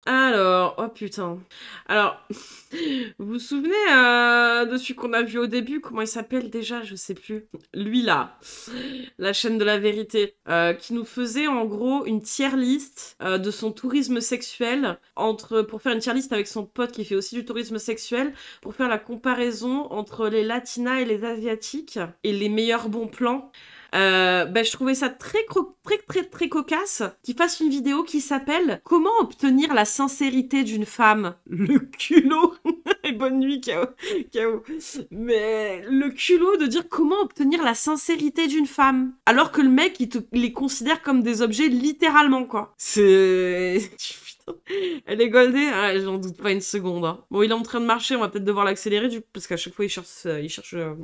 Alors, oh putain. Alors, vous vous souvenez de celui qu'on a vu au début? Comment il s'appelle déjà? Je sais plus. Lui là, la chaîne de la vérité, qui nous faisait en gros une tier list de son tourisme sexuel pour faire une tier list avec son pote qui fait aussi du tourisme sexuel pour faire la comparaison entre les latinas et les asiatiques et les meilleurs bons plans. Je trouvais ça très cocasse qu'il fasse une vidéo qui s'appelle Comment obtenir la sincérité d'une femme. Le culot. Et bonne nuit, K.O. K.O. Mais le culot de dire comment obtenir la sincérité d'une femme. Alors que le mec, les considère comme des objets littéralement, quoi. C'est... Elle est goldée, ah, j'en doute pas une seconde. Hein. Bon, il est en train de marcher, on va peut-être devoir l'accélérer parce qu'à chaque fois il cherche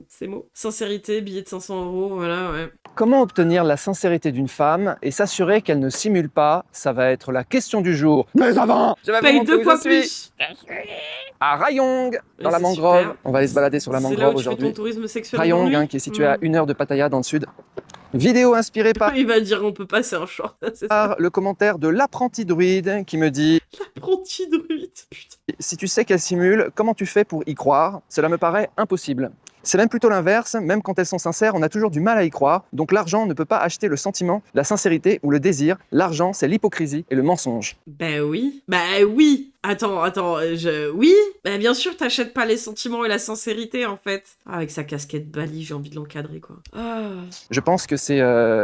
ces mots. Sincérité, billet de 500 €, voilà, ouais. Comment obtenir la sincérité d'une femme et s'assurer qu'elle ne simule pas? Ça va être la question du jour. Mais avant, je vais vous Paye montrer 2 où fois je suis. plus. À Rayong, dans la C'est mangrove. super. On va aller se balader sur la C'est là où mangrove tu fais ton aujourd'hui. tourisme sexuel Rayong, aujourd'hui. qui est situé à 1 heure de Pattaya dans le sud. Vidéo inspirée par Il va dire on peut passer un short. C'est ça. le commentaire de l'apprenti druide qui me dit L'apprenti druide, putain. si tu sais qu'elle simule, comment tu fais pour y croire? Cela me paraît impossible. C'est même plutôt l'inverse, même quand elles sont sincères, on a toujours du mal à y croire. Donc l'argent ne peut pas acheter le sentiment, la sincérité ou le désir. L'argent, c'est l'hypocrisie et le mensonge. Ben oui. Ben oui. Attends, oui. Ben bien sûr, t'achètes pas les sentiments et la sincérité, en fait. Ah, avec sa casquette Bali, j'ai envie de l'encadrer, quoi. Ah. Je pense que c'est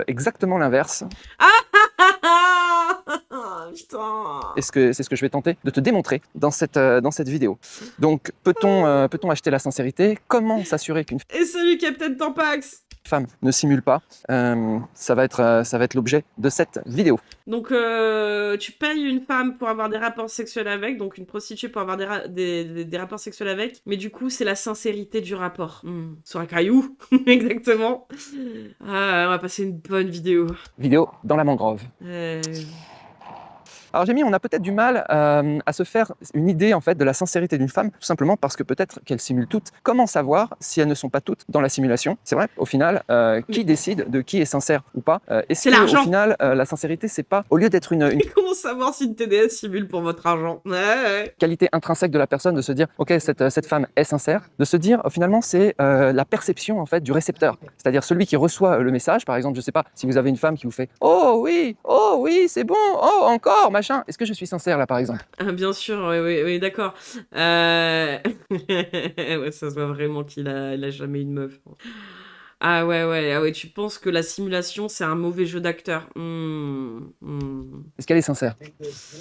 exactement l'inverse. Putain. Et c'est ce que je vais tenter de te démontrer dans cette vidéo. Donc, peut-on acheter la sincérité? Comment s'assurer qu'une Et salut, Captain Tampax. femme ne simule pas? Ça va être l'objet de cette vidéo. Donc, tu payes une femme pour avoir des rapports sexuels avec, donc une prostituée pour avoir des rapports sexuels avec, mais du coup, c'est la sincérité du rapport. Sur un caillou, exactement. Ah, on va passer une bonne vidéo. Vidéo dans la mangrove. Alors Jamie, on a peut-être du mal à se faire une idée en fait de la sincérité d'une femme, tout simplement parce que peut-être qu'elles simulent toutes. Comment savoir si elles ne sont pas toutes dans la simulation? C'est vrai, au final, qui décide de qui est sincère ou pas? C'est l'argent. Au final, la sincérité, c'est pas, au lieu d'être une Comment savoir si une TDS simule pour votre argent? Ouais. qualité intrinsèque de la personne, de se dire, ok, cette femme est sincère, de se dire, finalement, c'est la perception en fait du récepteur. C'est-à-dire celui qui reçoit le message, par exemple, je sais pas, si vous avez une femme qui vous fait, oh oui, c'est bon, oh encore, machin. Est-ce que je suis sincère là, par exemple? Ah, bien sûr, oui, d'accord. Ouais, ça se voit vraiment il a jamais une meuf. Ah ouais, tu penses que la simulation, c'est un mauvais jeu d'acteur. Est-ce qu'elle est sincère?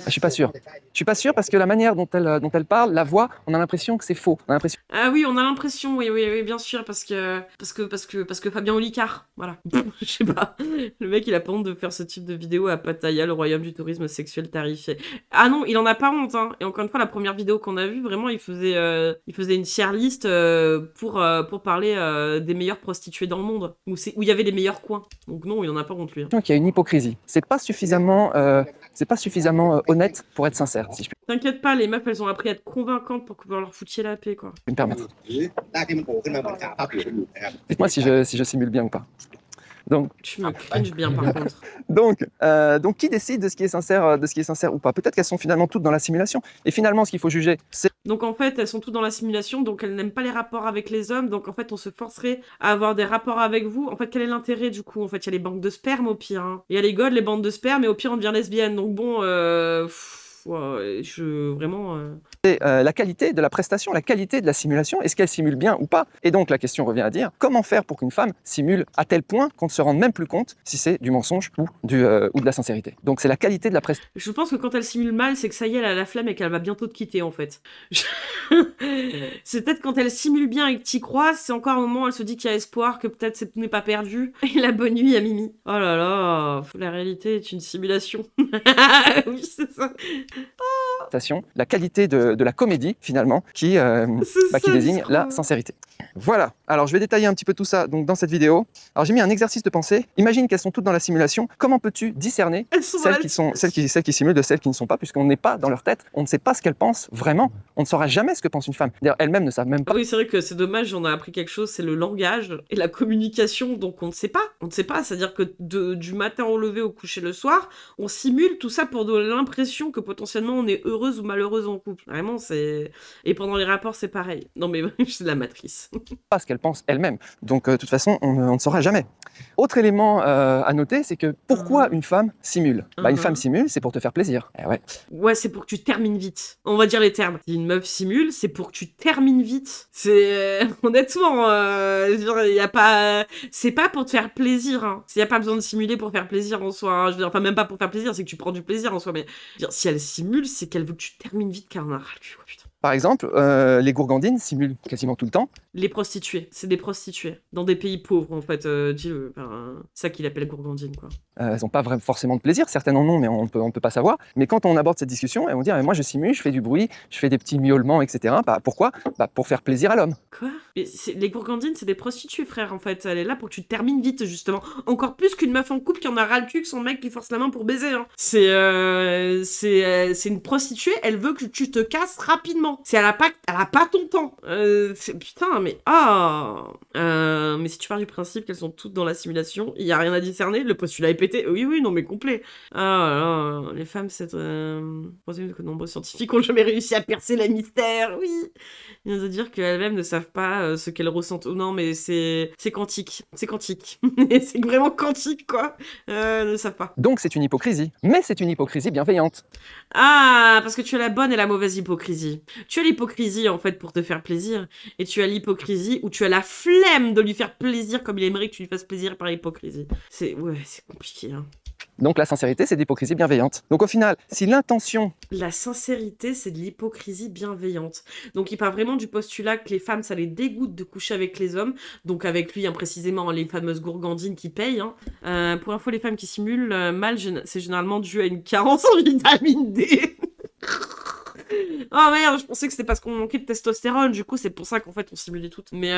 Je suis pas sûr. Je suis pas sûr parce que la manière dont elle parle, la voix, on a l'impression que c'est faux. On a l'impression. Ah oui, on a l'impression, oui, bien sûr, parce que Fabien Olicard, voilà. Je sais pas. Le mec, il a pas honte de faire ce type de vidéo à Pattaya, le royaume du tourisme sexuel tarifé. Ah non, il en a pas honte, hein. Et encore une fois, la première vidéo qu'on a vue, vraiment, il faisait une tier list pour parler des meilleures prostituées dans le monde, où il y avait les meilleurs coins. Donc non, il en a pas honte, lui. Hein. Qu'il y a une hypocrisie. C'est pas suffisamment honnête pour être sincère, si je puis T'inquiète pas, les meufs, elles ont appris à être convaincantes pour pouvoir leur foutre la paix, quoi. me permettre. Dites-moi si je simule bien ou pas. Donc, tu me cringes bien, par contre. Donc, qui décide de ce qui est sincère ou pas? Peut-être qu'elles sont finalement toutes dans la simulation. Et finalement, ce qu'il faut juger, c'est... Donc, en fait, elles sont toutes dans la simulation, donc elles n'aiment pas les rapports avec les hommes. Donc, en fait, on se forcerait à avoir des rapports avec vous. En fait, quel est l'intérêt, du coup? En fait, il y a les banques de sperme, au pire. Hein. Il y a les godes, les bandes de sperme, et au pire, on devient lesbienne. Donc, bon, vraiment... la qualité de la prestation, la qualité de la simulation, est-ce qu'elle simule bien ou pas? Et donc la question revient à dire, comment faire pour qu'une femme simule à tel point qu'on ne se rende même plus compte si c'est du mensonge ou de la sincérité? Donc c'est la qualité de la prestation. Je pense que quand elle simule mal, c'est que ça y est, elle a la flemme et qu'elle va bientôt te quitter, en fait. C'est peut-être quand elle simule bien et que t'y crois, c'est encore un moment où elle se dit qu'il y a espoir, que peut-être tout n'est pas perdu. Et la bonne nuit à Mimi. Oh là là, la réalité est une simulation. Oui, c'est ça. La qualité de la comédie, finalement, qui désigne la sincérité. Voilà, alors je vais détailler un petit peu tout ça donc, dans cette vidéo. Alors j'ai mis un exercice de pensée. Imagine qu'elles sont toutes dans la simulation. Comment peux-tu discerner celles qui simulent de celles qui ne sont pas, puisqu'on n'est pas dans leur tête, on ne sait pas ce qu'elles pensent vraiment. On ne saura jamais ce que pense une femme. D'ailleurs, elles-mêmes ne savent même pas. Oui, c'est vrai que c'est dommage, on a appris quelque chose, c'est le langage et la communication, donc on ne sait pas. On ne sait pas, c'est-à-dire que du matin au lever au coucher le soir, on simule tout ça pour donner l'impression que potentiellement on est heureuse ou malheureuse en couple. Vraiment, c'est... Et pendant les rapports, c'est pareil. Non, mais c'est de la matrice. Pas ce qu'elle pense elle-même. Donc, de toute façon, on ne saura jamais. Autre élément à noter, c'est que pourquoi une femme simule? Une femme simule, c'est pour te faire plaisir. Eh ouais. Ouais, c'est pour que tu termines vite. On va dire les termes. Si une meuf simule, c'est pour que tu termines vite. C'est... honnêtement, il y a pas... C'est pas pour te faire plaisir. Hein. Il n'y a pas besoin de simuler pour faire plaisir en soi. Hein. Je veux dire, enfin, même pas pour faire plaisir, c'est que tu prends du plaisir en soi. Mais si elle simule, c'est qu'elle veut que tu termines vite car on a ras le cul, quoi, putain. Par exemple, les gourgandines simulent quasiment tout le temps. Les prostituées, c'est des prostituées. Dans des pays pauvres, en fait, dis-le. Enfin, c'est ça qu'il appelle gourgandine, quoi. Elles n'ont pas vraiment forcément de plaisir, certaines en ont, mais on peut pas savoir. Mais quand on aborde cette discussion, elles vont dire moi je simule, je fais du bruit, je fais des petits miaulements, etc. Pourquoi? Pour faire plaisir à l'homme. Quoi? Mais les gourgandines, c'est des prostituées, frère, en fait. Elle est là pour que tu termines vite, justement. Encore plus qu'une meuf en couple qui en a ras le cul que son mec qui force la main pour baiser. Hein. C'est une prostituée, elle veut que tu te casses rapidement. Si elle a pas ton temps. Putain, mais... mais si tu pars du principe qu'elles sont toutes dans la simulation, il y a rien à discerner, le postulat est pété. Oui, non, mais complet. Les femmes, c'est... que nombreux scientifiques ont jamais réussi à percer le mystère, oui. Il vient de dire qu'elles-mêmes ne savent pas ce qu'elles ressentent. Oh, non, mais c'est quantique. C'est quantique. C'est vraiment quantique, quoi. Ne savent pas. Donc c'est une hypocrisie. Mais c'est une hypocrisie bienveillante. Ah, parce que tu as la bonne et la mauvaise hypocrisie. Tu as l'hypocrisie, en fait, pour te faire plaisir. Et tu as l'hypocrisie où tu as la flemme de lui faire plaisir comme il aimerait que tu lui fasses plaisir par l'hypocrisie. C'est compliqué, hein. Donc la sincérité, c'est de l'hypocrisie bienveillante. Donc au final, si l'intention... La sincérité, c'est de l'hypocrisie bienveillante. Donc il part vraiment du postulat que les femmes, ça les dégoûte de coucher avec les hommes. Donc avec lui, hein, précisément, les fameuses gourgandines qui payent. Hein. Pour info, les femmes qui simulent mal, c'est généralement dû à une carence en vitamine D. Oh merde, je pensais que c'était parce qu'on manquait de testostérone, du coup c'est pour ça qu'en fait on simulait toutes. Mais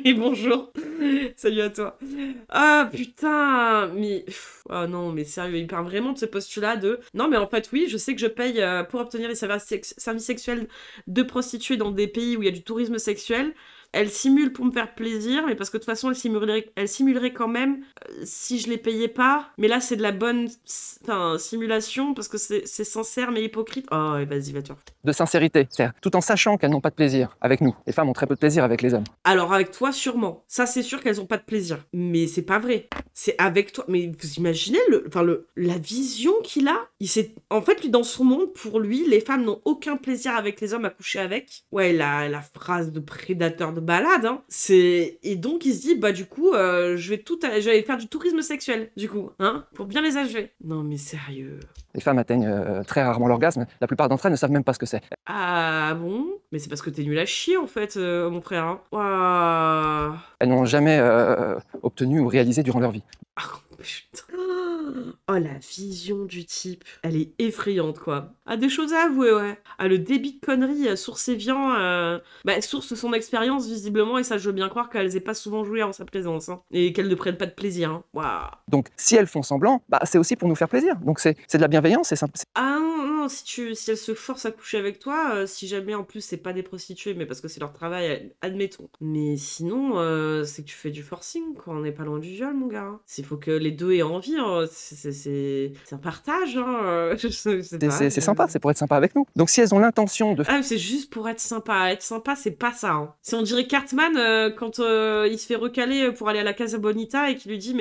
et bonjour, salut à toi. Ah putain, mais... Oh non, mais sérieux, il parle vraiment de ce postulat de... Non mais en fait oui, je sais que je paye pour obtenir les services sexuels de prostituées dans des pays où il y a du tourisme sexuel. Elle simule pour me faire plaisir, mais parce que de toute façon, elle simulerait quand même si je les payais pas. Mais là, c'est de la bonne simulation, parce que c'est sincère mais hypocrite. Oh, et vas-y, va te faire. De sincérité, c'est-à-dire tout en sachant qu'elles n'ont pas de plaisir avec nous. Les femmes ont très peu de plaisir avec les hommes. Alors, avec toi, sûrement. Ça, c'est sûr qu'elles ont pas de plaisir. Mais c'est pas vrai. C'est avec toi. Mais vous imaginez la vision qu'il a? En fait, lui, dans son monde, pour lui, les femmes n'ont aucun plaisir avec les hommes à coucher avec. Ouais, la phrase de prédateur de balade, hein. Et donc il se dit du coup je vais faire du tourisme sexuel du coup, hein, pour bien les achever. Non mais sérieux. Les femmes atteignent très rarement l'orgasme. La plupart d'entre elles ne savent même pas ce que c'est. Ah bon? Mais c'est parce que t'es nul à chier en fait, mon frère. Hein. Waouh. Elles n'ont jamais obtenu ou réalisé durant leur vie. Oh putain. Oh, la vision du type, elle est effrayante, quoi. Ah, des choses à avouer, ouais. Ah, le débit de conneries source Evian, source son expérience, visiblement, et ça, je veux bien croire qu'elles aient pas souvent joué en sa présence, hein, et qu'elles ne prennent pas de plaisir, hein. Waouh. Donc, si elles font semblant, c'est aussi pour nous faire plaisir. Donc, c'est de la bienveillance, c'est simple. Ah non, si elles se forcent à coucher avec toi, si jamais, en plus, c'est pas des prostituées, mais parce que c'est leur travail, admettons. Mais sinon, c'est que tu fais du forcing, quoi. On n'est pas loin du viol, mon gars. Il faut que les deux aient envie, hein. C'est un partage, hein. C'est sympa, c'est pour être sympa avec nous. Donc si elles ont l'intention de... Ah, c'est juste pour être sympa. Être sympa, c'est pas ça. Hein. Si on dirait Cartman, quand il se fait recaler pour aller à la Casa Bonita et qu'il lui dit,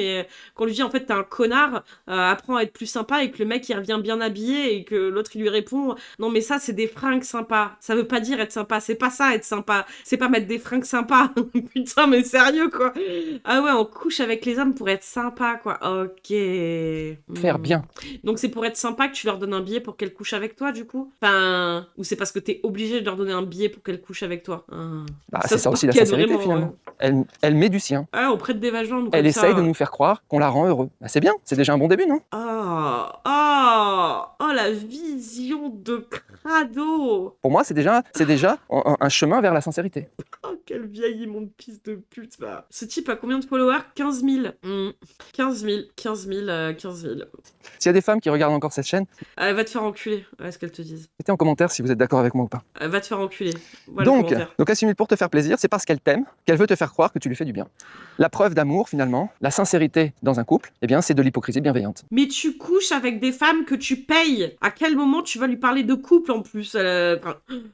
qu'on lui dit en fait t'es un connard, apprends à être plus sympa, et que le mec il revient bien habillé et que l'autre il lui répond, non mais ça c'est des fringues sympas. Ça veut pas dire être sympa, c'est pas ça être sympa. C'est pas mettre des fringues sympas. Putain mais sérieux quoi. Ah ouais, on couche avec les hommes pour être sympa quoi. Ok. Faire bien. Donc c'est pour être sympa que tu leur donnes un billet pour qu'elles couchent avec toi, du coup? Enfin, ou c'est parce que t'es obligé de leur donner un billet pour qu'elles couchent avec toi? C'est ça aussi la sincérité, vraiment, finalement. Ouais. Elle met du sien. Ah, on prête des vagins. Elle essaye de nous faire croire qu'on la rend heureux. C'est bien, c'est déjà un bon début, non? Oh, la vision de... crado. Pour moi, c'est déjà un chemin vers la sincérité. Oh, quel vieil immonde fils de pute, va. Ce type a combien de followers? 15 000. 15 000, 15 000, 15 000. S'il y a des femmes qui regardent encore cette chaîne, Elle va te faire enculer, ouais, ce qu'elles te disent. mettez en commentaire si vous êtes d'accord avec moi ou pas. Elle va te faire enculer. Voilà Donc assimile pour te faire plaisir, c'est parce qu'elle t'aime, qu'elle veut te faire croire que tu lui fais du bien. La preuve d'amour, finalement, la sincérité dans un couple, eh bien, c'est de l'hypocrisie bienveillante. Mais tu couches avec des femmes que tu payes. À quel moment tu vas lui parler de couple en plus?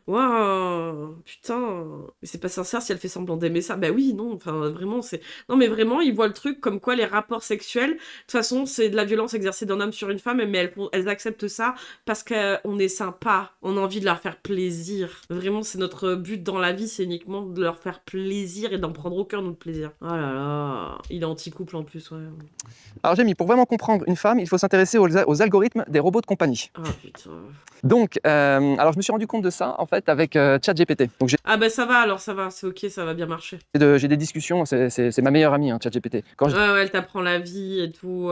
Waouh, putain. Mais c'est pas sincère si elle fait semblant d'aimer ça. Bah oui, non, enfin vraiment, c'est... Non mais vraiment, ils voient le truc comme quoi les rapports sexuels, de toute façon, c'est de la violence exercée d'un homme sur une femme, mais elles acceptent ça parce qu'on est sympa, on a envie de leur faire plaisir. Vraiment, c'est notre but dans la vie, c'est uniquement de leur faire plaisir et d'en prendre au cœur notre plaisir. Oh là là, il est anti-couple en plus, ouais. Alors Jamie, pour vraiment comprendre une femme, il faut s'intéresser aux algorithmes des robots de compagnie. Ah putain. Donc, alors je me suis rendu compte de ça, en fait, avec ChatGPT. Donc ah bah ça va, alors ça va, c'est ok, ça va bien marcher. j'ai des discussions, c'est ma meilleure amie, hein, ChatGPT. Ouais, elle t'apprend la vie et tout.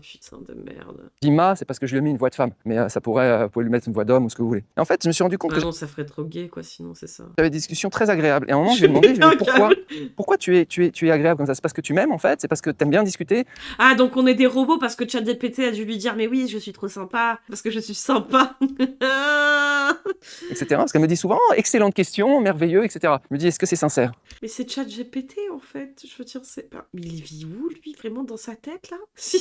Putain de merde. Dima, c'est parce que je lui ai mis une voix de femme, mais vous pouvez lui mettre une voix d'homme ou ce que vous voulez. Et en fait, je me suis rendu compte que non, ça ferait trop gay, quoi, sinon c'est ça. j'avais des discussions très agréables. Et à un moment, je lui ai demandé, pourquoi tu es agréable comme ça? C'est parce que tu m'aimes, en fait? C'est parce que t'aimes bien discuter? Ah, donc on est des robots parce que ChatGPT a dû lui dire, mais oui, je suis trop sympa, parce que je suis sympa. Etc. Parce qu'elle me dit souvent, oh, excellente question, merveilleux, etc. Je me dis, est-ce que c'est sincère? Mais c'est ChatGPT, en fait. Je veux dire, c'est pas... Mais il vit où, lui, vraiment, dans sa tête, là? Si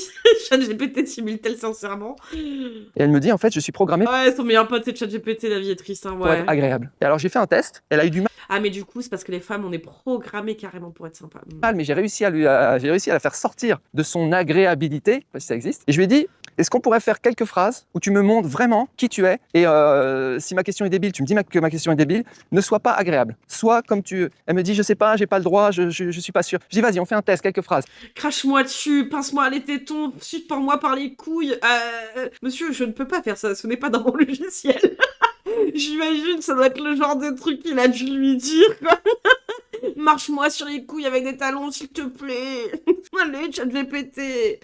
ChatGPT simule-t-elle sincèrement? Et elle me dit, en fait, je suis programmée ouais, son meilleur pote, c'est ChatGPT, la vie est triste, hein, ouais. pour être agréable. Et alors, j'ai fait un test, elle a eu du mal. Ah, mais du coup, c'est parce que les femmes, on est programmées carrément pour être sympa. Mais j'ai réussi à la faire sortir de son agréabilité, je sais pas si ça existe. Et je lui ai dit, est-ce qu'on pourrait faire quelques phrases où tu me montres vraiment qui tu es et si ma question est débile, tu me dis que ma question est débile, ne sois pas agréable. Sois comme tu... Elle me dit, je sais pas, j'ai pas le droit, je suis pas sûr. Je dis, vas-y, on fait un test, quelques phrases. Crache-moi dessus, pince-moi les tétons, suce-moi par les couilles. Monsieur, je ne peux pas faire ça, ce n'est pas dans mon logiciel. J'imagine, ça doit être le genre de truc qu'il a dû lui dire, quoi. Marche-moi sur les couilles avec des talons, s'il te plaît. Allez, ChatGPT.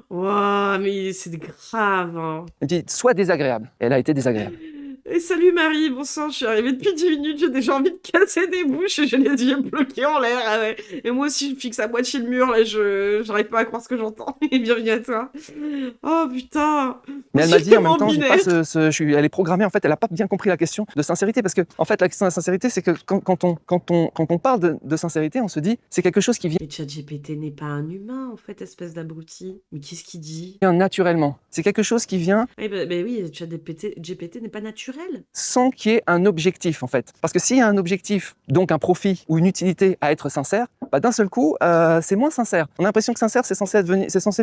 Waouh, mais c'est grave. Hein. Elle me dit, sois désagréable. Et elle a été désagréable. Et salut Marie, bonsoir, je suis arrivée depuis 10 minutes, j'ai déjà envie de casser des bouches et j'ai les yeux bloqués en l'air. Ah ouais. Et moi aussi, je fixe à moitié le mur, là, j'arrive pas à croire ce que j'entends. Et bienvenue à toi. Oh putain. Mais elle m'a dit en même temps, elle est programmée, en fait, elle a pas bien compris la question de sincérité, parce que, en fait, la question de la sincérité, c'est que quand on parle de sincérité, on se dit, c'est quelque chose qui vient. Mais ChatGPT n'est pas un humain, en fait, espèce d'abruti. Mais qu'est-ce qu'il dit? Naturellement. C'est quelque chose qui vient. Eh ben oui, ChatGPT n'est pas naturel. Sans qu'il y ait un objectif, en fait. Parce que s'il y a un objectif, donc un profit ou une utilité à être sincère, bah, d'un seul coup, c'est moins sincère. On a l'impression que sincère, c'est censé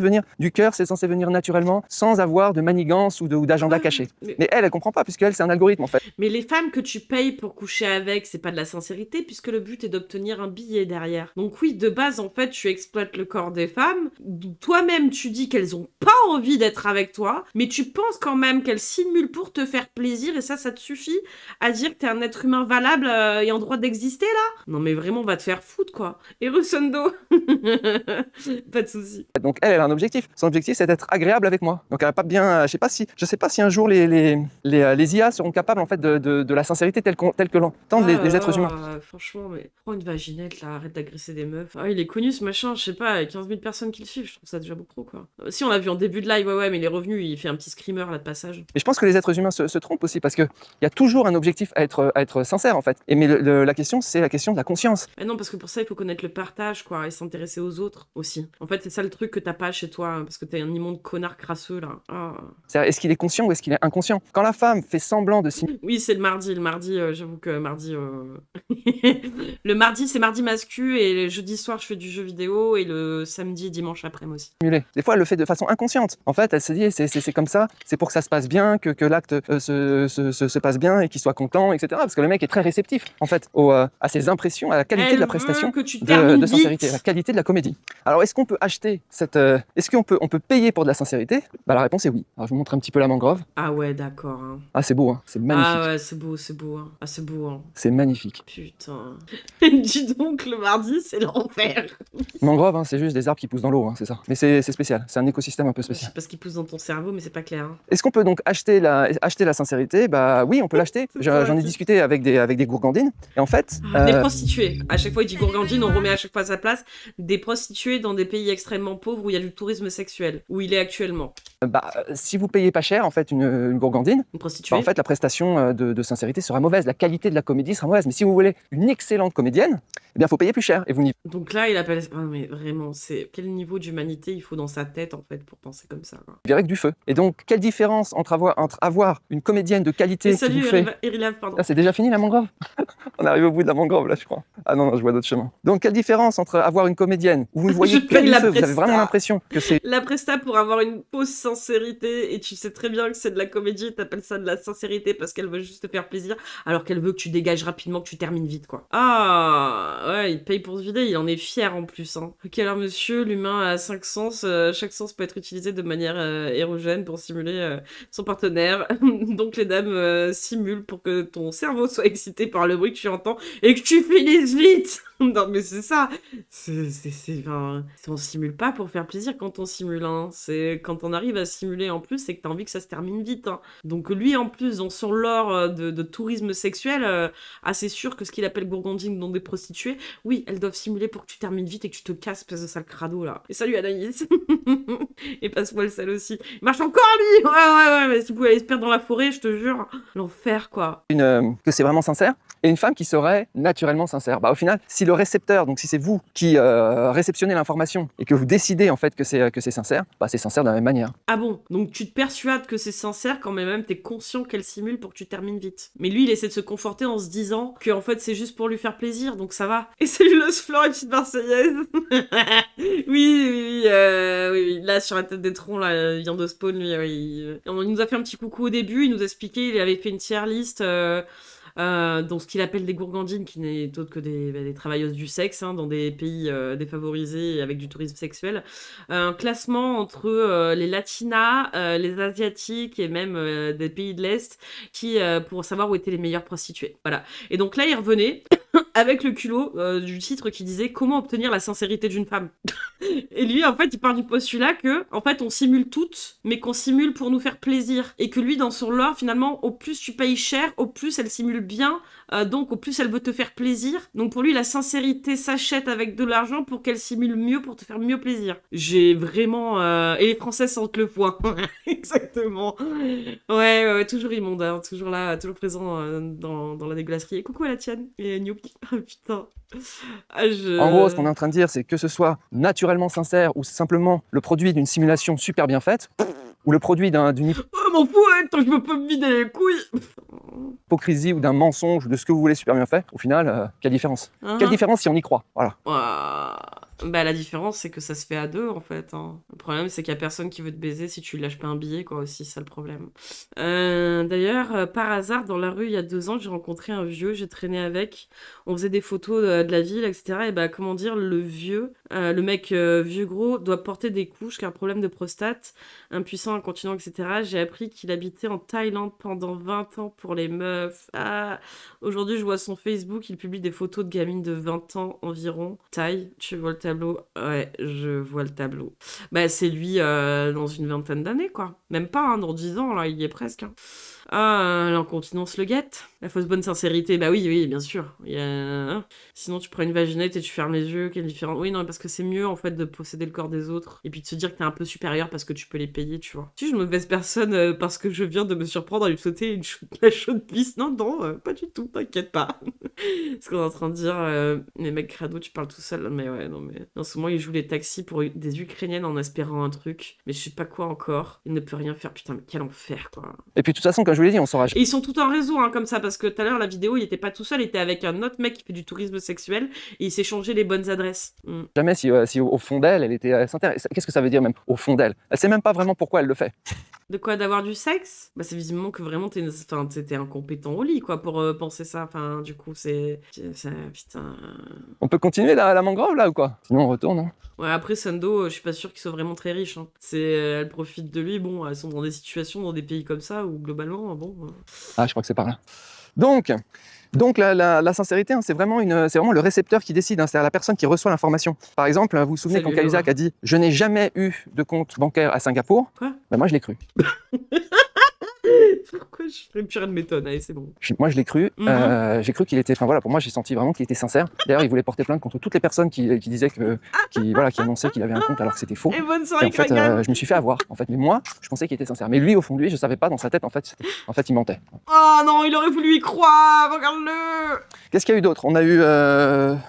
venir du cœur, c'est censé venir naturellement, sans avoir de manigance ou d'agenda caché. Mais elle comprend pas, puisqu'elle, c'est un algorithme, en fait. Mais les femmes que tu payes pour coucher avec, c'est pas de la sincérité, puisque le but est d'obtenir un billet derrière. Donc oui, de base, en fait, tu exploites le corps des femmes. Toi-même, tu dis qu'elles ont pas envie d'être avec toi, mais tu penses quand même qu'elles simulent pour te faire plaisir, et ça te suffit à dire que t'es un être humain valable et en droit d'exister, là? Non, mais vraiment, va te faire foutre, quoi. Et Russendo. Pas de soucis. Donc elle a un objectif. Son objectif, c'est d'être agréable avec moi. Donc elle a pas bien... Je sais pas si un jour les IA seront capables, en fait, de la sincérité telle que l'entendent les êtres humains. Franchement, mais prends une vaginette, là, arrête d'agresser des meufs. Ah, il est connu, ce machin, je sais pas, 15 000 personnes qui le suivent, je trouve ça déjà beaucoup trop, quoi. Si, on l'a vu en début de live, ouais, mais il est revenu, il fait un petit screamer, là, de passage. Et je pense que les êtres humains se trompent aussi, parce qu'il y a toujours un objectif à être sincère, en fait. Mais la question, c'est la question de la conscience. Mais non, parce que pour ça, il faut connaître le partage, quoi, et s'intéresser aux autres aussi. En fait, c'est ça le truc que t'as pas chez toi, parce que t'es un immonde connard crasseux, là. Ah. Est-ce qu'il est conscient ou est-ce qu'il est inconscient? Quand la femme fait semblant de Oui, c'est le mardi. Le mardi, j'avoue que mardi... le mardi, c'est mardi mascu, et le jeudi soir, je fais du jeu vidéo, et le samedi, dimanche après-moi aussi. Des fois, elle le fait de façon inconsciente. En fait, elle se dit, c'est comme ça, c'est pour que ça se passe bien, que l'acte se passe bien et qu'il soit content, etc. Parce que le mec est très réceptif, en fait, à ses impressions, à la qualité de la prestation. Que tu de de sincérité, la qualité de la comédie. Alors, est-ce qu'on peut acheter cette... est-ce qu'on peut payer pour de la sincérité? Bah, la réponse est oui. Alors, je vous montre un petit peu la mangrove. Ah ouais, d'accord. Hein. Ah, c'est beau, hein. C'est magnifique. Ah ouais, c'est beau, c'est beau. Hein. Ah, c'est beau. Hein. C'est magnifique. Putain. Dis donc, le mardi, c'est l'enfer. Mangrove, hein, c'est juste des arbres qui poussent dans l'eau, hein, c'est ça. Mais c'est spécial, c'est un écosystème un peu spécial. Parce qu'ils poussent dans ton cerveau, mais c'est pas clair. Hein. Est-ce qu'on peut donc acheter la sincérité? Bah oui, on peut l'acheter. J'en ai discuté avec des gourgandines. Et en fait... Des prostituées. À chaque fois, il dit gourgandine, on remet à chaque fois à sa place. Des prostituées dans des pays extrêmement pauvres où il y a du tourisme sexuel. Où il est actuellement. Bah, si vous payez pas cher, en fait, une gourgandine, une prostituée. Bah, en fait, la prestation de sincérité sera mauvaise. La qualité de la comédie sera mauvaise. Mais si vous voulez une excellente comédienne, eh bien, il faut payer plus cher. Et vous n'y... Donc là, il appelle... Ah, mais vraiment, c'est quel niveau d'humanité il faut dans sa tête, en fait, pour penser comme ça, quoi. Avec du feu. Et donc, quelle différence entre avoir une comédienne de qualité qui vous fait... pardon. Ah, c'est déjà fini la mangrove? On arrive au bout de la mangrove, là, je crois. Ah non, je vois d'autres chemins. Donc, quelle différence entre avoir une comédienne où vous ne voyez plein du feu, vous avez vraiment l'impression que c'est... La presta pour avoir une fausse sincérité, et tu sais très bien que c'est de la comédie, t'appelles ça de la sincérité parce qu'elle veut juste te faire plaisir, alors qu'elle veut que tu dégages rapidement, que tu termines vite, quoi. Ah, ouais, il paye pour se vider, il en est fier en plus, hein. Ok, alors monsieur, l'humain a 5 sens, chaque sens peut être utilisé de manière érogène pour simuler son partenaire, donc les dames simulent pour que ton cerveau soit excité par le bruit que tu entends et que tu finisses vite. Non mais c'est ça, enfin, on simule pas pour faire plaisir quand on simule, hein. C'est quand on arrive à simuler en plus, c'est que t'as envie que ça se termine vite, hein. Donc lui en plus, dans son lore de tourisme sexuel, c'est sûr que ce qu'il appelle gourgandine dans des prostituées, oui, elles doivent simuler pour que tu termines vite et que tu te casses, espèce de sale crado là. Et salut Anaïs. Et passe-moi le sel aussi. Il marche encore lui. Ouais, mais si vous pouvez aller se perdre dans la forêt, je te jure, l'enfer quoi. Que c'est vraiment sincère, et une femme qui serait naturellement sincère. Bah au final, si le récepteur, donc si c'est vous qui réceptionnez l'information et que vous décidez en fait que c'est sincère, bah c'est sincère de la même manière. Ah bon, donc tu te persuades que c'est sincère quand même t'es conscient qu'elle simule pour que tu termines vite. Mais lui, il essaie de se conforter en se disant que en fait c'est juste pour lui faire plaisir, donc ça va. Et salut Los Flore et petite Marseillaise. Oui, là sur la tête des troncs, là, il vient de spawn lui. Il nous a fait un petit coucou au début, il nous a expliqué, il avait fait une tier list. Dans ce qu'il appelle des gourgandines, qui n'est autre que des travailleuses du sexe, hein, dans des pays défavorisés avec du tourisme sexuel. Un classement entre les latinas, les asiatiques et même des pays de l'Est, pour savoir où étaient les meilleures prostituées. Voilà. Et donc là, il revenait avec le culot du titre qui disait « Comment obtenir la sincérité d'une femme ?» Et lui, en fait, il part du postulat que, en fait, on simule toutes, mais qu'on simule pour nous faire plaisir. Et que lui, dans son lore, finalement, au plus tu payes cher, au plus elle simule bien, donc au plus elle veut te faire plaisir. Donc pour lui, la sincérité s'achète avec de l'argent pour qu'elle simule mieux, pour te faire mieux plaisir. J'ai vraiment... Et les Français sentent le poing. Exactement. Ouais, toujours immonde, hein, toujours là, toujours présent dans la dégueulasserie. Et coucou à la tienne. Et Nyopi. Ah putain. En gros, ce qu'on est en train de dire, c'est que ce soit naturellement sincère ou simplement le produit d'une simulation super bien faite, ou le produit d'une m'en fous, hein, tant que je me peux me vider les couilles. Hypocrisie ou d'un mensonge ou de ce que vous voulez super bien fait, au final, quelle différence? Quelle différence si on y croit? Voilà. Bah la différence c'est que ça se fait à deux en fait, hein. Le problème c'est qu'il y a personne qui veut te baiser si tu lâches pas un billet quoi aussi, c'est ça le problème. D'ailleurs par hasard dans la rue il y a 2 ans j'ai rencontré un vieux, j'ai traîné avec, on faisait des photos de la ville etc. Et bah comment dire, le vieux, le mec vieux gros doit porter des couches car problème de prostate, impuissant, incontinent etc. J'ai appris qu'il habitait en Thaïlande pendant 20 ans pour les meufs. Aujourd'hui je vois son Facebook, il publie des photos de gamines de 20 ans environ. Thaï, tu vois le tableau? Ouais, je vois le tableau. Bah, c'est lui dans une 20aine d'années, quoi. Même pas, hein, dans 10 ans, là, il y est presque. Hein. L'incontinence le guette. La fausse bonne sincérité, bah oui, bien sûr. Sinon, tu prends une vaginette et tu fermes les yeux, quelle différence. Oui, non, parce que c'est mieux, en fait, de posséder le corps des autres. Et puis de se dire que t'es un peu supérieur parce que tu peux les payer, tu vois. Si je me baisse personne parce que je viens de me surprendre à lui sauter la chaude pisse. Non, pas du tout, t'inquiète pas. Ce qu'on est en train de dire, les mecs crado, tu parles tout seul. Mais ouais, non, mais en ce moment, il joue les taxis pour des Ukrainiennes en espérant un truc. Mais je sais pas quoi encore. Il ne peut rien faire. Putain, mais quel enfer, quoi. Et puis, de toute façon, comme je vous l'ai dit, on saura Et ils sont tout en réseau, hein, comme ça, parce que tout à l'heure, la vidéo, il était pas tout seul, il était avec un autre mec qui fait du tourisme sexuel, et il s'échangeait les bonnes adresses. jamais si au fond d'elle, elle était sincère. Qu'est-ce que ça veut dire même au fond d'elle? Elle sait même pas vraiment pourquoi elle le fait. De quoi, d'avoir du sexe? Bah, c'est visiblement que vraiment t'es incompétent au lit, quoi, pour penser ça. Enfin, du coup, putain. On peut continuer la mangrove là ou quoi? Sinon on retourne. Hein. Ouais, après, Sando, je suis pas sûre qu'ils soient vraiment très riches. Hein. Elle profite de lui. Bon, elles sont dans des situations, dans des pays comme ça, où globalement, bon... Ah, je crois que c'est par là. Donc la sincérité, hein, c'est vraiment le récepteur qui décide, hein, c'est-à-dire la personne qui reçoit l'information. Par exemple, vous vous souvenez quand Cahuzac a dit « Je n'ai jamais eu de compte bancaire à Singapour », ben moi je l'ai cru. Pourquoi je ferais plus rien de m'étonne? Allez, c'est bon. Moi, je l'ai cru. J'ai cru qu'il était... Enfin, voilà, pour moi, j'ai senti vraiment qu'il était sincère. D'ailleurs, il voulait porter plainte contre toutes les personnes qui disaient qui annonçaient qu'il avait un compte alors que c'était faux. Et bonne Et soirée, en fait, je me suis fait avoir. En fait, mais moi, je pensais qu'il était sincère. Mais lui, au fond de lui, je savais pas. Dans sa tête, en fait, il mentait. Oh non, il aurait voulu y croire. Regarde-le. Qu'est-ce qu'il y a eu d'autre? On a eu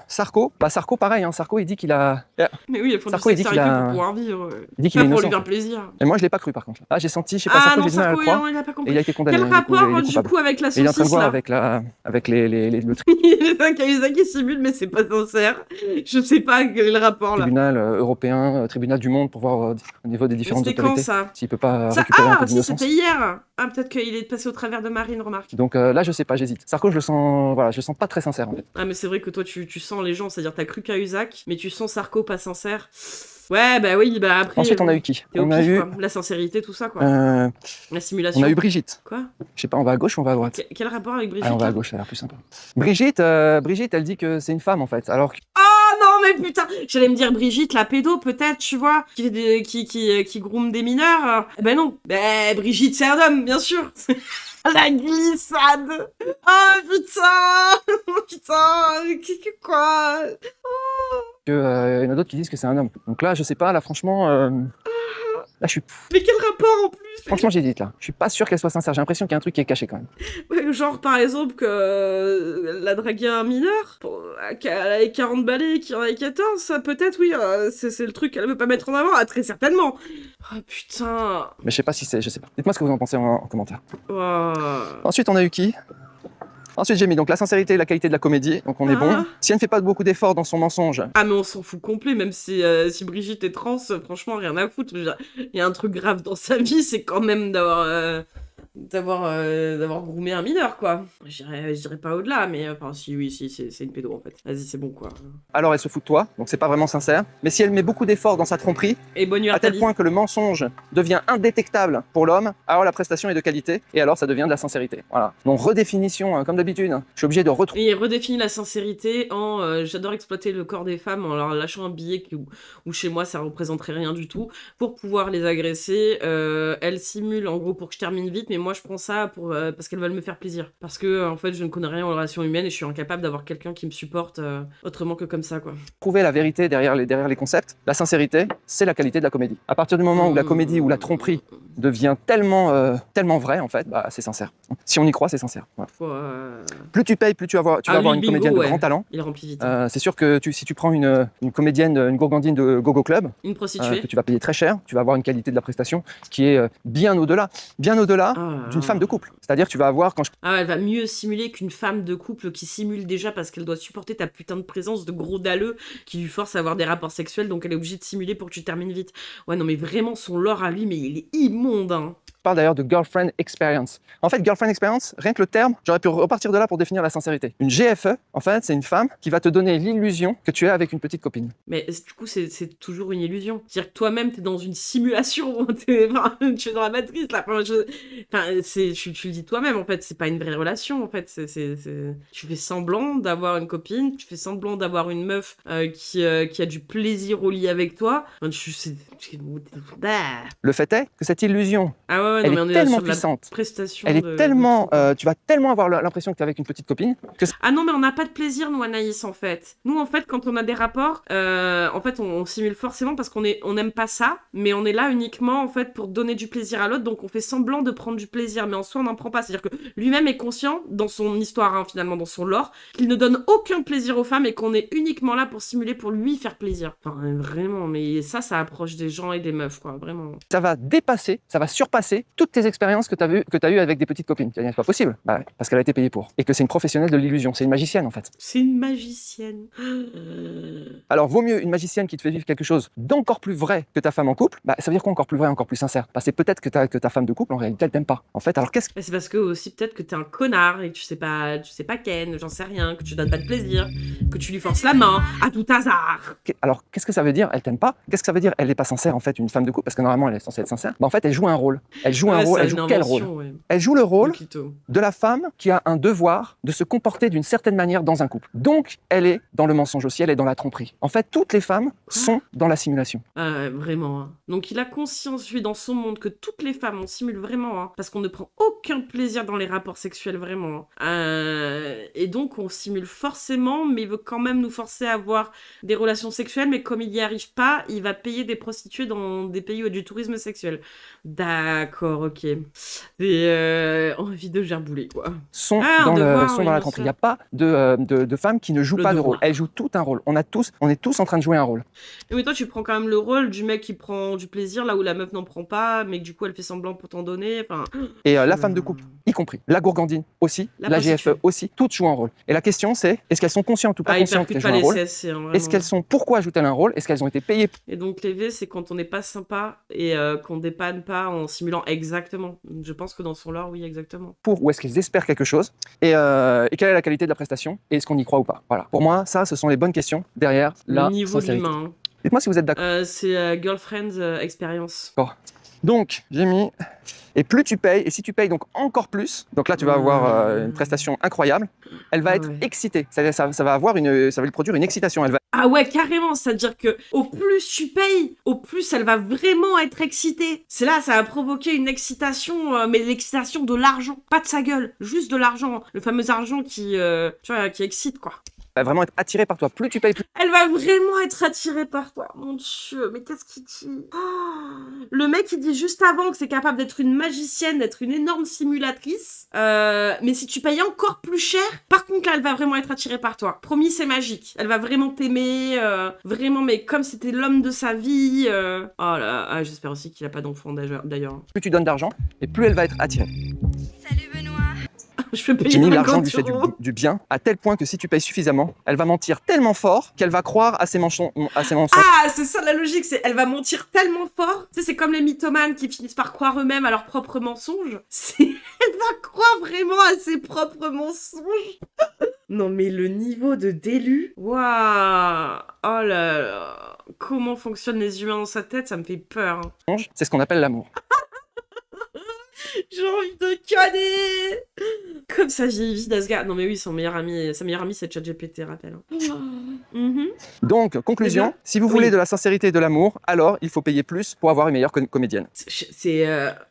Sarko. Bah, Sarko, pareil. Hein. Sarko, il dit qu'il a... Mais oui, il faut Sarko, il dit qu'il a... pour pouvoir vivre. Il dit qu'il est innocent. Pour lui faire plaisir. Et moi, je l'ai pas cru, par contre. Ah, j'ai senti, je sais pas, Sarko, j'ai du mal à le croire. Et il a été condamné. Quel rapport, du coup, avec la saucisse, il est en train de voir là avec le C'est un Cahuzac qui simule, mais c'est pas sincère. Je sais pas quel est le rapport, là. Tribunal européen, tribunal du monde, pour voir au niveau des différentes autorités. C'était quand, ça? S'il peut pas récupérer un peu d'innocence. C'était hier. Ah, peut-être qu'il est passé au travers de Marine, remarque. Donc là, je sais pas, j'hésite. Sarko, je le sens pas très sincère, en fait. Ah, mais c'est vrai que toi, tu sens les gens, c'est-à-dire t'as cru Cahuzac, mais tu sens Sarko pas sincère. Ouais, bah oui, bah après... Ensuite, on a eu qui? On a eu... La sincérité, tout ça, quoi. La simulation. On a eu Brigitte. Quoi? Je sais pas, on va à gauche ou on va à droite? Quel rapport avec Brigitte? Ah, on va à gauche, ça a l'air plus sympa. Brigitte, elle dit que c'est une femme, en fait, alors que... Oh non, mais putain! J'allais me dire Brigitte, la pédo, peut-être, tu vois, qui groom des mineurs. Ben non. Ben, Brigitte, c'est un homme, bien sûr. La glissade! Oh putain! Putain! Quoi? Il y en a d'autres qui disent que c'est un homme. Donc là, je sais pas, là, franchement... Là, je suis... Mais quel rapport, en plus? Franchement, j'hésite, là. Je suis pas sûr qu'elle soit sincère. J'ai l'impression qu'il y a un truc qui est caché, quand même. Ouais, genre, par exemple, que la dragué un mineur, qu'elle avait 40 balais, qu'il en avait 14, ça, peut-être, oui, c'est le truc qu'elle veut pas mettre en avant. Ah, très certainement. Oh, putain. Mais je sais pas si c'est... Je sais pas. Dites-moi ce que vous en pensez en commentaire. Wow. Ensuite, on a eu qui? Ensuite, j'ai mis donc la sincérité et la qualité de la comédie, donc on est bon. Si elle ne fait pas beaucoup d'efforts dans son mensonge... Ah mais on s'en fout complet, même si Brigitte est trans, franchement, rien à foutre. Il y a un truc grave dans sa vie, c'est quand même d'avoir groomé un mineur, quoi. Je dirais pas au-delà, mais enfin, si, oui, si, c'est une pédo, en fait. Vas-y, c'est bon, quoi. Alors, elle se fout de toi, donc c'est pas vraiment sincère. Mais si elle met beaucoup d'efforts dans sa tromperie, et bonne nuit à tel point que le mensonge devient indétectable pour l'homme, alors la prestation est de qualité, et alors ça devient de la sincérité. Voilà. Donc, redéfinition, comme d'habitude, je suis obligé de retrouver... Et redéfinit la sincérité en j'adore exploiter le corps des femmes en leur lâchant un billet où chez moi ça représenterait rien du tout pour pouvoir les agresser. Elle simule en gros pour que je termine vite, mais moi je prends ça parce qu'elles veulent me faire plaisir. Parce que en fait je ne connais rien aux relations humaines et je suis incapable d'avoir quelqu'un qui me supporte autrement que comme ça, quoi. Trouver la vérité derrière les concepts, la sincérité, c'est la qualité de la comédie. À partir du moment où la comédie ou la tromperie devient tellement vraie, en fait, bah, c'est sincère. Si on y croit, c'est sincère. Voilà. Plus tu payes, plus tu vas avoir une comédienne de grand talent. Il remplit vite. C'est sûr que si tu prends une comédienne, une gourgandine de Gogo Club, une prostituée, que tu vas payer très cher, tu vas avoir une qualité de la prestation qui est bien au-delà d'une femme de couple. C'est-à-dire que tu vas avoir elle va mieux simuler qu'une femme de couple qui simule déjà parce qu'elle doit supporter ta putain de présence de gros dalleux qui lui force à avoir des rapports sexuels, donc elle est obligée de simuler pour que tu termines vite. Ouais, non mais vraiment, son lore à lui, mais il est immonde, hein. Je parle d'ailleurs de girlfriend experience. En fait, girlfriend experience, rien que le terme, j'aurais pu repartir de là pour définir la sincérité. Une GFE, en fait, c'est une femme qui va te donner l'illusion que tu es avec une petite copine. Mais du coup, c'est toujours une illusion. C'est-à-dire que toi-même, t'es dans une simulation. Tu es dans la matrice, là. Tu le dis toi-même, en fait. C'est pas une vraie relation, en fait. Tu fais semblant d'avoir une copine, tu fais semblant d'avoir une meuf qui a du plaisir au lit avec toi. Le fait est que cette illusion... elle est tellement puissante. Elle est tellement, tu vas tellement avoir l'impression que tu es avec une petite copine. Ah non, mais on n'a pas de plaisir, nous, Anaïs, en fait. Nous, en fait, quand on a des rapports, en fait, on simule forcément parce qu'on n'aime pas ça, mais on est là uniquement, en fait, pour donner du plaisir à l'autre, donc on fait semblant de prendre du plaisir, mais en soi, on n'en prend pas. C'est-à-dire que lui-même est conscient, dans son histoire, hein, finalement, dans son lore, qu'il ne donne aucun plaisir aux femmes et qu'on est uniquement là pour simuler, pour lui faire plaisir. Enfin, vraiment, mais ça approche des gens et des meufs, quoi, vraiment. Ça va dépasser, ça va surpasser raconter toutes tes expériences que tu as eues avec des petites copines. C'est pas possible, bah, parce qu'elle a été payée pour. Et que c'est une professionnelle de l'illusion, c'est une magicienne en fait. C'est une magicienne. Alors vaut mieux une magicienne qui te fait vivre quelque chose d'encore plus vrai que ta femme en couple, bah, ça veut dire quoi encore plus vrai, encore plus sincère? Bah, c'est peut-être que ta femme de couple en réalité elle t'aime pas. En fait, alors qu'est-ce que... C'est parce que aussi peut-être que t'es un connard et que tu sais pas ken, j'en sais rien, que tu donnes pas de plaisir, que tu lui forces la main à tout hasard. Alors qu'est-ce que ça veut dire? Elle t'aime pas? Qu'est-ce que ça veut dire? Elle n'est pas sincère en fait, une femme de couple, parce que normalement elle est censée être sincère. Bah, en fait elle joue un rôle. Elle joue un rôle. Elle joue quel rôle? Ouais. Elle joue le rôle de la femme qui a un devoir de se comporter d'une certaine manière dans un couple. Donc elle est dans le mensonge aussi, elle est dans la tromperie. En fait toutes les femmes sont dans la simulation. Vraiment. Hein. Donc il a conscience lui dans son monde que toutes les femmes on simule vraiment, hein, parce qu'on ne prend aucun plaisir dans les rapports sexuels vraiment. Et donc on simule forcément, mais il veut quand même nous forcer à avoir des relations sexuelles, mais comme il n'y arrive pas, il va payer des prostituées dans des pays où il y a du tourisme sexuel. D'accord, ok. C'est envie de gerbouler, quoi. Sont dans la tromperie. Il n'y a pas de femmes qui ne jouent pas de rôle. Elles jouent tout un rôle. On est tous en train de jouer un rôle. Mais toi, tu prends quand même le rôle du mec qui prend du plaisir là où la meuf n'en prend pas, mais que du coup, elle fait semblant pour t'en donner. Enfin... Et la femme de couple, y compris. La gourgandine aussi, la GFE aussi, toutes jouent un rôle. Et la question, c'est, est-ce qu'elles sont conscientes ou pas conscientes qu'elles jouent un rôle? Est-ce qu'elles sont, pourquoi jouent-elles un rôle? Est-ce qu'elles ont été payées? Et donc, les V, c'est quand on n'est pas sympa et qu'on dépanne pas en simulant exactement. Je pense que dans son lore, oui, exactement. Ou est-ce qu'elles espèrent quelque chose? Et quelle est la qualité de la prestation? Et est-ce qu'on y croit ou pas? Voilà. Pour moi, ça, ce sont les bonnes questions derrière la niveau de l'humain. Dites-moi si vous êtes d'accord. C'est Girlfriends Experience. Bon. Donc, j'ai mis... Et plus tu payes, et si tu payes donc encore plus, donc là tu vas avoir une prestation incroyable, elle va être excitée. Ça va lui produire une excitation. Ah ouais, carrément, c'est-à-dire que au plus tu payes, au plus elle va vraiment être excitée. C'est là, ça va provoquer une excitation, mais l'excitation de l'argent, pas de sa gueule, juste de l'argent, le fameux argent qui excite quoi. Elle va vraiment être attirée par toi. Plus tu payes, plus... Elle va vraiment être attirée par toi. Mon Dieu, mais qu'est-ce qu'il dit? Le mec, il dit juste avant que c'est capable d'être une magicienne, d'être une énorme simulatrice. Mais si tu payes encore plus cher, par contre, là, elle va vraiment être attirée par toi. Promis, c'est magique. Elle va vraiment t'aimer. Vraiment, mais comme c'était l'homme de sa vie. Oh là, j'espère aussi qu'il a pas d'enfant d'ailleurs. Plus tu donnes d'argent, et plus elle va être attirée. Salut Benoît. Je peux payer Jimmy, l'argent lui fait du bien, à tel point que si tu payes suffisamment, elle va mentir tellement fort qu'elle va croire à ses mensonges. Ah, c'est ça la logique, c'est elle va mentir tellement fort. Tu sais, c'est comme les mythomanes qui finissent par croire eux-mêmes à leurs propres mensonges. Elle va croire vraiment à ses propres mensonges. Non mais le niveau de délu, waouh, oh là là, comment fonctionnent les humains dans sa tête, ça me fait peur. C'est ce qu'on appelle l'amour. J'ai envie de caler. Comme ça vieille vie d'Asgard. Non mais oui, sa meilleure amie c'est ChatGPT, rappelle. Donc, conclusion, si vous voulez de la sincérité et de l'amour, alors il faut payer plus pour avoir une meilleure comédienne.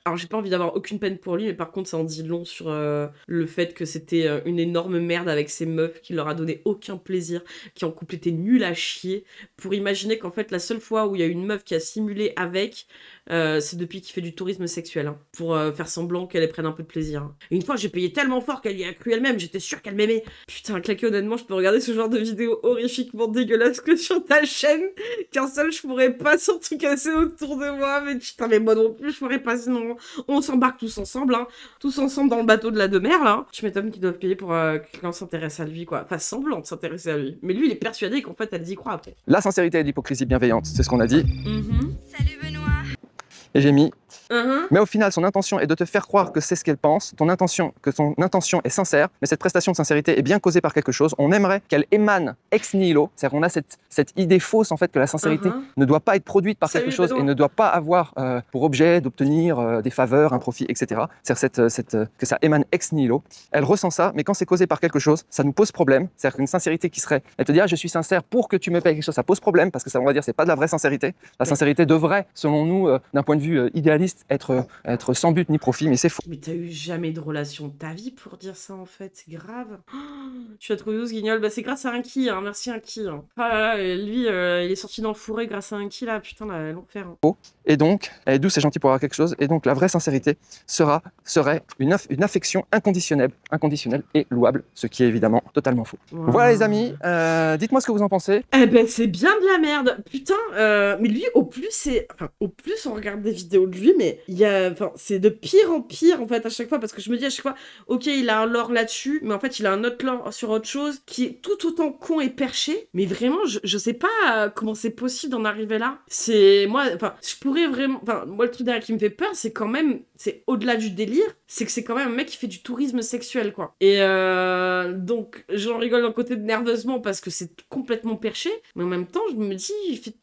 Alors j'ai pas envie d'avoir aucune peine pour lui, mais par contre ça en dit long sur le fait que c'était une énorme merde avec ces meufs qui leur a donné aucun plaisir, qui en couple étaient nuls à chier, pour imaginer qu'en fait la seule fois où il y a une meuf qui a simulé avec, c'est depuis qu'il fait du tourisme sexuel, hein, pour faire semblant qu'elle prenne un peu de plaisir. Et une fois j'ai payé tellement fort qu'elle y a cru elle-même, j'étais sûre qu'elle m'aimait. Putain, claqué, honnêtement, je peux regarder ce genre de vidéos horrifiquement dégueulasses que sur ta chaîne, qu'un seul je pourrais pas surtout casser autour de moi, mais putain, mais moi non plus je pourrais pas, sinon on s'embarque tous ensemble, hein, tous ensemble dans le bateau de la demeure, là. Je m'étonne qu'ils doivent payer pour que quelqu'un s'intéresse à lui, quoi. Enfin, semblant de s'intéresser à lui. Mais lui, il est persuadé qu'en fait, elle y croit après. La sincérité et l'hypocrisie bienveillante, c'est ce qu'on a dit. Salut Benoît. Et j'ai mis... Mais au final, son intention est de te faire croire que c'est ce qu'elle pense, que ton intention est sincère, mais cette prestation de sincérité est bien causée par quelque chose. On aimerait qu'elle émane ex nihilo, c'est-à-dire qu'on a cette idée fausse en fait que la sincérité ne doit pas être produite par quelque chose et ne doit pas avoir pour objet d'obtenir des faveurs, un profit, etc. C'est-à-dire que ça émane ex nihilo. Elle ressent ça, mais quand c'est causé par quelque chose, ça nous pose problème. C'est-à-dire qu'une sincérité qui serait, elle te dit je suis sincère pour que tu me payes quelque chose, ça pose problème parce que ça, on va dire, c'est pas de la vraie sincérité. La sincérité devrait, selon nous, d'un point de vue idéaliste, être sans but ni profit, mais c'est faux. Mais t'as eu jamais de relation de ta vie pour dire ça en fait, c'est grave. Tu as trouvé où ce guignol? Bah c'est grâce à Inky, hein. Merci Inky. Hein. Ah là là, lui, il est sorti dans le fourré grâce à Inky là, putain, l'enfer. Hein. Et donc, elle est douce et gentille pour avoir quelque chose, et donc la vraie sincérité serait une affection inconditionnelle et louable, ce qui est évidemment totalement faux. Wow. Voilà les amis, dites-moi ce que vous en pensez. Eh ben c'est bien de la merde, putain, mais lui au plus on regarde des vidéos de lui, mais mais enfin, c'est de pire en pire, en fait, à chaque fois, parce que je me dis à chaque fois, ok, il a un lore là-dessus, mais en fait, il a un autre lore sur autre chose, qui est tout autant con et perché, mais vraiment, je sais pas comment c'est possible d'en arriver là. Moi, enfin, je pourrais vraiment, enfin, moi, le truc derrière qui me fait peur, c'est quand même, c'est au-delà du délire, c'est que c'est quand même un mec qui fait du tourisme sexuel, quoi. Et donc, j'en rigole d'un côté nerveusement parce que c'est complètement perché, mais en même temps, je me dis,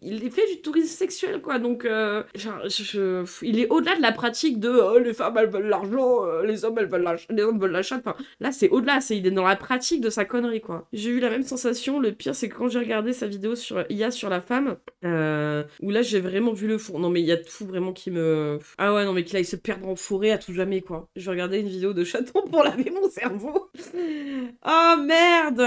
il fait du tourisme sexuel, quoi. Donc, il est au-delà de la pratique de les femmes, elles veulent l'argent, les hommes, les hommes veulent la chatte. Enfin, là, c'est au-delà, il est dans la pratique de sa connerie, quoi. J'ai eu la même sensation. Le pire, c'est que quand j'ai regardé sa vidéo sur IA sur la femme, où là, j'ai vraiment vu le fond. Non, mais il y a tout vraiment qui me... Ah ouais, non, mais qu'il aille se perdre en forêt à tout jamais, quoi. Je vais regarder une vidéo de chaton pour laver mon cerveau. Oh, merde!